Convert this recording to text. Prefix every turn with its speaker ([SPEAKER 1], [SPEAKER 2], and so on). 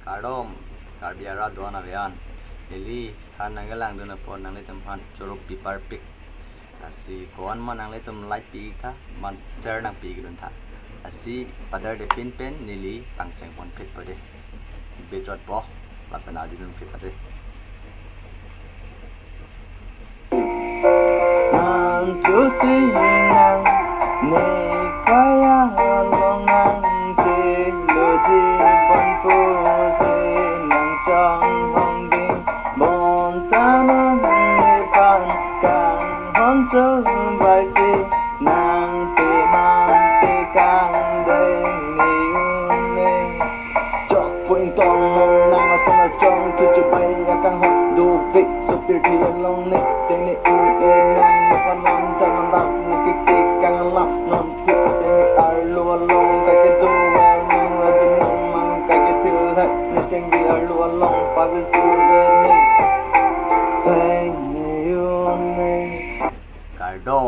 [SPEAKER 1] Kardom, karbiara doan avian. Lili, han nangalang dun apon nang litam han chorok pipar pik. Asi koan man nang litam light pik tha, man share nang pik dun tha. Asi padar de pin pen nili pangcheng pon pit pade. Bedrot boh, lapan adi dun pit ade.
[SPEAKER 2] Tu sinang ne kaya long nang chi lu chi bon pu si nang trong hong ding bon ta nang ne phan kang hon cho bai si nang ti mang ti kang ding ni ne chok puing tong hong nang a song a chong tu chu bai a kang hong du vik so pir thi long ne teng ne u e nang phần lòng chân lòng đập kịch kịch càng lòng non phút sẽ bị ai lùa lòng cái tu và lòng là chân lòng mang cái thứ hết nên sẽ bị ai lùa lòng và cái sự lên đi tay yêu này
[SPEAKER 1] Kardom.